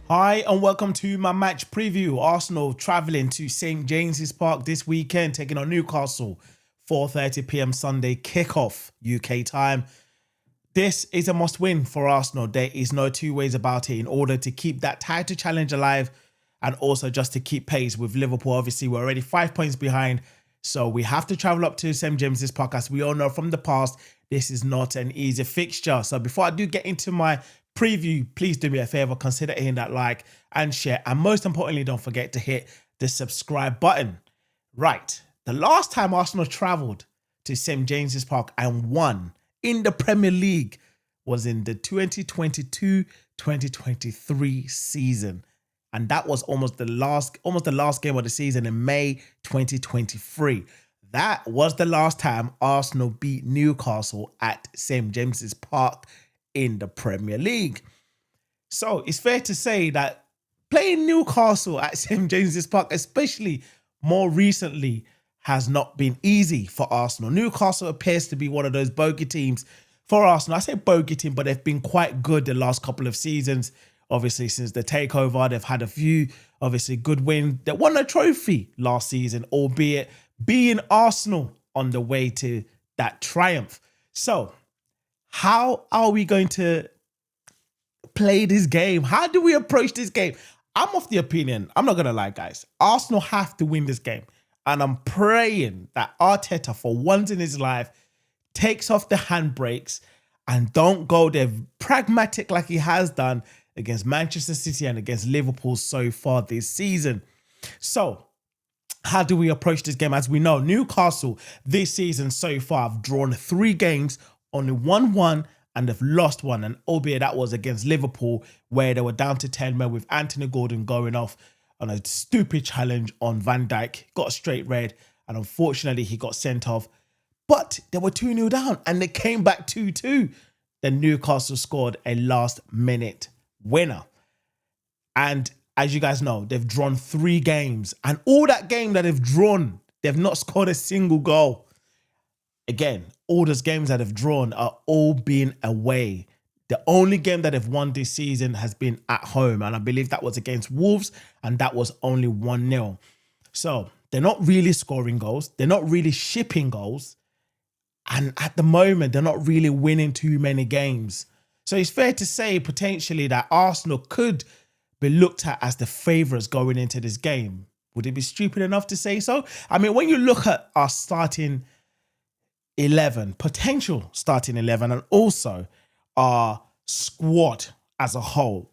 Hi and welcome to my match preview. Arsenal travelling to St James's Park this weekend, taking on Newcastle. 4:30 p.m. Sunday kickoff UK time. This is a must-win for Arsenal. There is no two ways about it in order to keep that title challenge alive and also just to keep pace with Liverpool. Obviously, we're already 5 points behind, so we have to travel up to St James's Park. As we all know from the past, this is not an easy fixture. So before I do get into my preview, please do me a favor, consider hitting that like and share, and most importantly, don't forget to hit the subscribe button. Right, the last time Arsenal travelled to St James's Park and won in the Premier League was in the 2022-2023 season, and that was almost the last game of the season in May 2023. That was the last time Arsenal beat Newcastle at St James's Park in the Premier League. So it's fair to say that playing Newcastle at St James's Park, especially more recently, has not been easy for Arsenal. Newcastle appears to be one of those bogey teams for Arsenal. I say bogey team, but they've been quite good the last couple of seasons. Obviously, since the takeover, they've had a few, obviously, good wins. They won a trophy last season, albeit being Arsenal on the way to that triumph. So how are we going to play this game? How do we approach this game? I'm of the opinion, I'm not going to lie, guys, Arsenal have to win this game. And I'm praying that Arteta, for once in his life, takes off the handbrakes and don't go there pragmatic like he has done against Manchester City and against Liverpool so far this season. So how do we approach this game? As we know, Newcastle this season so far have drawn 3 games, only won 1, and they've lost 1. And albeit that was against Liverpool, where they were down to 10 men with Anthony Gordon going off on a stupid challenge on Van Dijk, got a straight red, and unfortunately he got sent off. But they were 2-0 down and they came back 2-2. Then Newcastle scored a last-minute winner. And as you guys know, they've drawn 3 games. And all that game that they've drawn, they've not scored a single goal. Again, all those games that they've drawn are all being away. The only game that they've won this season has been at home. And I believe that was against Wolves. And that was only 1-0. So they're not really scoring goals. They're not really shipping goals. And at the moment, they're not really winning too many games. So it's fair to say potentially that Arsenal could be looked at as the favourites going into this game. Would it be stupid enough to say so? I mean, when you look at our starting 11, potential starting 11, and also our squad as a whole,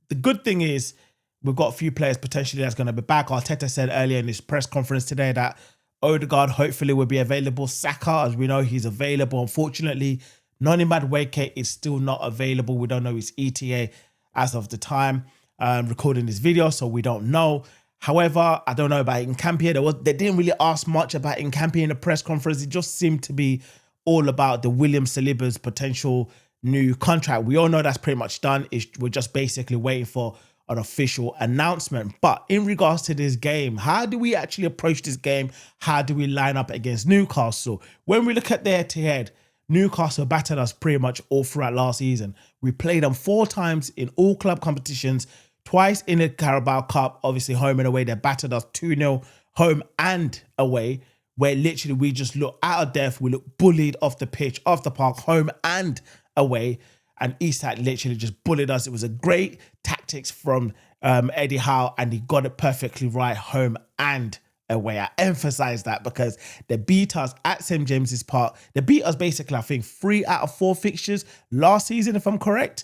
the good thing is we've got a few players potentially that's going to be back. Arteta said earlier in his press conference today that Odegaard hopefully will be available. Saka, as we know, he's available. Unfortunately, Noni Madueke is still not available. We don't know his ETA as of the time recording this video, so we don't know. However, I don't know about Nketiah. They didn't really ask much about Nketiah in the press conference. It just seemed to be all about the William Saliba's potential new contract. We all know that's pretty much done. We're just basically waiting for an official announcement. But in regards to this game, how do we actually approach this game? How do we line up against Newcastle? When we look at the head-to-head, Newcastle battered us pretty much all throughout last season. We played them 4 times in all club competitions, twice in the Carabao Cup, obviously home and away. They battered us 2-0 home and away, where literally we just look out of depth. We look bullied off the pitch, off the park, home and away. And Isak literally just bullied us. It was a great tactics from Eddie Howe, and he got it perfectly right home and away. I emphasize that because they beat us at St James's Park. They beat us basically, I think, 3 out of 4 fixtures last season, if I'm correct.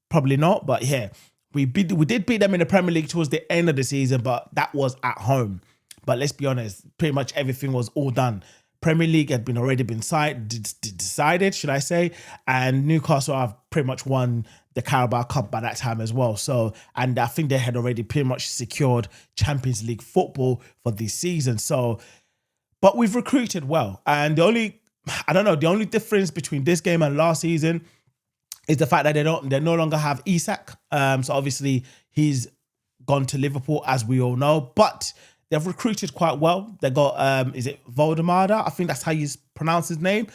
Probably not, but yeah. We did beat them in the Premier League towards the end of the season, but that was at home. But let's be honest, pretty much everything was all done. Premier League had already been decided, should I say, and Newcastle have pretty much won the Carabao Cup by that time as well. So, and I think they had already pretty much secured Champions League football for this season. So, but we've recruited well, and the only difference between this game and last season is the fact that they no longer have Isak. So obviously he's gone to Liverpool, as we all know, but they've recruited quite well. They got, is it Voldemada? I think that's how you pronounce his name.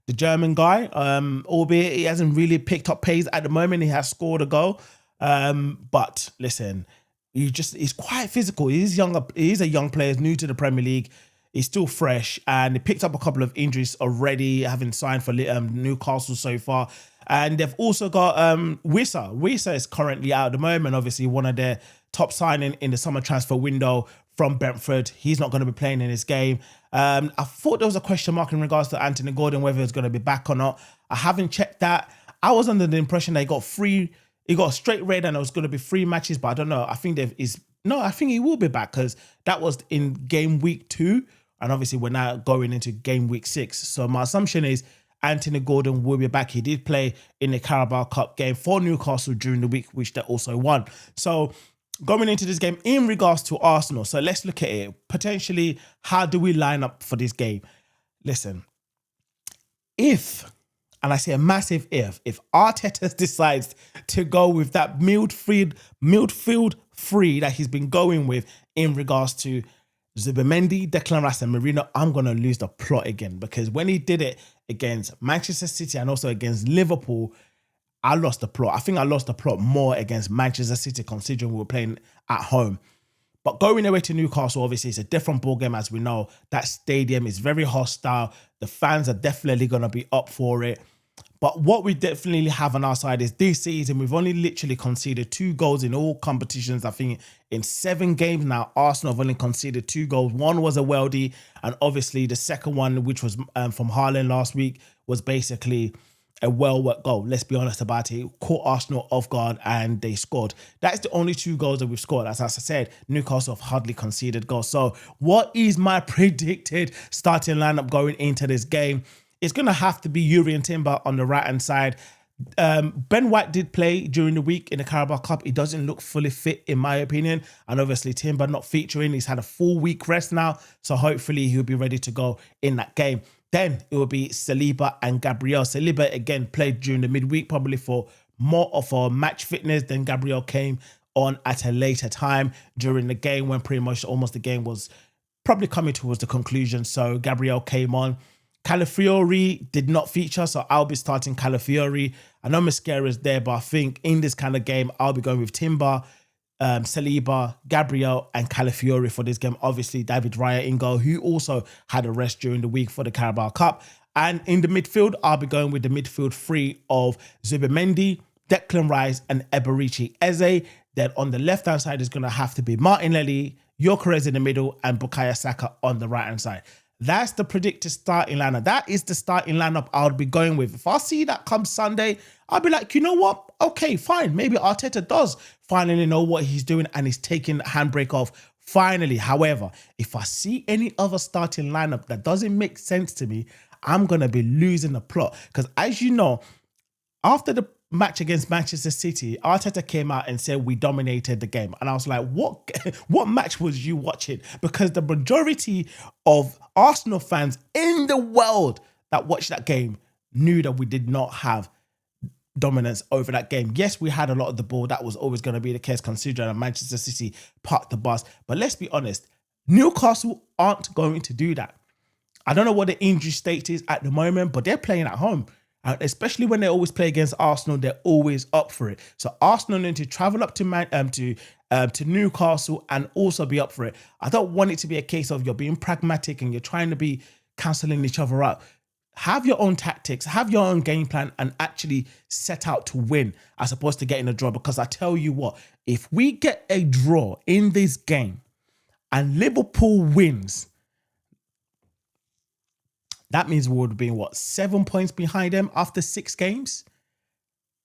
The German guy, albeit he hasn't really picked up pace at the moment. He has scored a goal. But listen, he's quite physical. He's younger. He's a young player, new to the Premier League. He's still fresh, and he picked up a couple of injuries already, having signed for Newcastle so far. And they've also got Wissa. Wissa is currently out at the moment. Obviously, one of their top signing in the summer transfer window from Brentford. He's not going to be playing in this game. I thought there was a question mark in regards to Anthony Gordon, whether he's going to be back or not. I haven't checked that. I was under the impression that he got a straight red and it was going to be 3 matches, but I don't know. I think I think he will be back because that was in game week 2. And obviously we're now going into game week 6. So my assumption is Anthony Gordon will be back. He did play in the Carabao Cup game for Newcastle during the week, which they also won. So going into this game in regards to Arsenal. So let's look at it. Potentially, how do we line up for this game? Listen, and I say a massive if Arteta decides to go with that midfield three that he's been going with in regards to Zubimendi, Declan Rice and Marino, I'm going to lose the plot again, because when he did it against Manchester City and also against Liverpool, I lost the plot. I think I lost the plot more against Manchester City considering we were playing at home. But going away to Newcastle, obviously, it's a different ballgame, as we know. That stadium is very hostile. The fans are definitely going to be up for it. But what we definitely have on our side is this season, we've only literally conceded 2 goals in all competitions. I think in 7 games now, Arsenal have only conceded 2 goals. One was a worldie, and obviously the second one, which was from Haaland last week, was basically a well-worked goal. Let's be honest about it. It caught Arsenal off guard and they scored. That's the only 2 goals that we've scored. As I said, Newcastle have hardly conceded goals. So what is my predicted starting lineup going into this game? It's going to have to be Yuri and Timber on the right-hand side. Ben White did play during the week in the Carabao Cup. He doesn't look fully fit, in my opinion. And obviously, Timber not featuring. He's had a full week rest now. So hopefully, he'll be ready to go in that game. Then it will be Saliba and Gabriel. Saliba, again, played during the midweek, probably for more of a match fitness. Then Gabriel came on at a later time during the game when pretty much almost the game was probably coming towards the conclusion. So Gabriel came on. Calafiori did not feature, so I'll be starting Calafiori. I know Mascara is there, but I think in this kind of game, I'll be going with Timber, Saliba, Gabriel, and Calafiori for this game. Obviously, David Raya in goal, who also had a rest during the week for the Carabao Cup. And in the midfield, I'll be going with the midfield 3 of Zubimendi, Declan Rice, and Eberici Eze. Then on the left-hand side is going to have to be Martinelli, Gyökeres in the middle, and Bukayo Saka on the right-hand side. That's the predicted starting lineup. That is the starting lineup I'll be going with. If I see that come Sunday, I'll be like, you know what? Okay, fine. Maybe Arteta does finally know what he's doing and he's taking the handbrake off finally. However, if I see any other starting lineup that doesn't make sense to me, I'm going to be losing the plot. Because as you know, after the match against Manchester City, Arteta came out and said we dominated the game. And I was like, what match was you watching? Because the majority of Arsenal fans in the world that watched that game knew that we did not have dominance over that game. Yes, we had a lot of the ball. That was always going to be the case considering that Manchester City parked the bus. But let's be honest, Newcastle aren't going to do that. I don't know what the injury state is at the moment, but they're playing at home. And especially when they always play against Arsenal, they're always up for it. So Arsenal need to travel up to Newcastle and also be up for it. I don't want it to be a case of you're being pragmatic and you're trying to be cancelling each other out. Have your own tactics, have your own game plan, and actually set out to win as opposed to getting a draw. Because I tell you what, if we get a draw in this game and Liverpool wins, that means we would be, 7 points behind them after 6 games?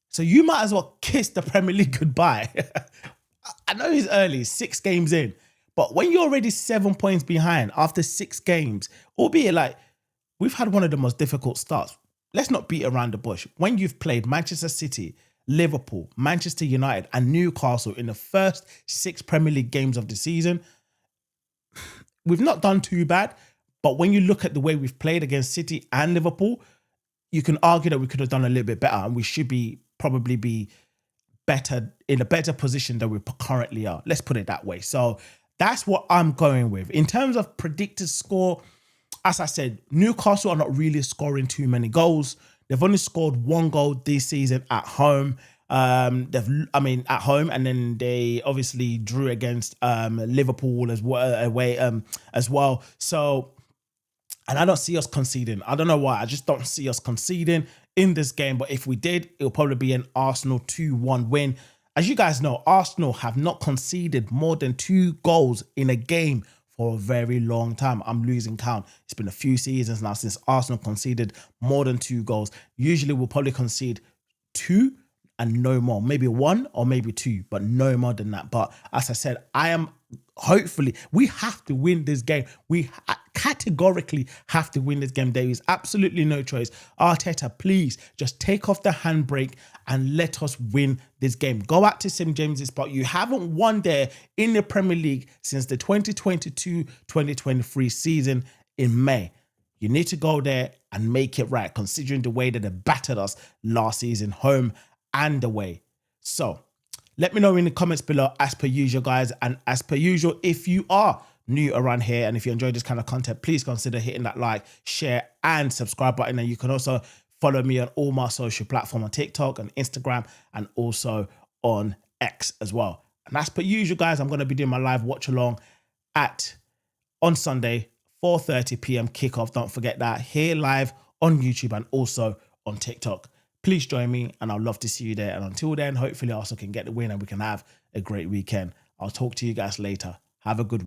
So you might as well kiss the Premier League goodbye. I know it's early, 6 games in. But when you're already 7 points behind after 6 games, albeit like we've had one of the most difficult starts. Let's not beat around the bush. When you've played Manchester City, Liverpool, Manchester United, and Newcastle in the first 6 Premier League games of the season, we've not done too bad. But when you look at the way we've played against City and Liverpool, you can argue that we could have done a little bit better and we should probably be better, in a better position than we currently are. Let's put it that way. So that's what I'm going with. In terms of predicted score, as I said, Newcastle are not really scoring too many goals. They've only scored 1 goal this season at home. At home, and then they obviously drew against Liverpool as well away as well. So, and I don't see us conceding. I don't know why. I just don't see us conceding in this game. But if we did, it'll probably be an Arsenal 2-1 win. As you guys know, Arsenal have not conceded more than 2 goals in a game for a very long time. I'm losing count. It's been a few seasons now since Arsenal conceded more than 2 goals. Usually we'll probably concede 2 and no more. Maybe 1 or maybe 2, but no more than that. But as I said, hopefully, we have to win this game. We categorically have to win this game. There is absolutely no choice. Arteta, please just take off the handbrake and let us win this game. Go out to St. James's Park. You haven't won there in the Premier League since the 2022-2023 season in May. You need to go there and make it right, considering the way that they battered us last season, home and away. So, let me know in the comments below, as per usual, guys. And as per usual, if you are new around here and if you enjoy this kind of content, please consider hitting that like, share, and subscribe button. And you can also follow me on all my social platforms on TikTok and Instagram and also on X as well. And as per usual, guys, I'm going to be doing my live watch along on Sunday, 4:30 p.m. kickoff. Don't forget that, here live on YouTube and also on TikTok. Please join me and I'd love to see you there. And until then, hopefully Arsenal can get the win and we can have a great weekend. I'll talk to you guys later. Have a good one.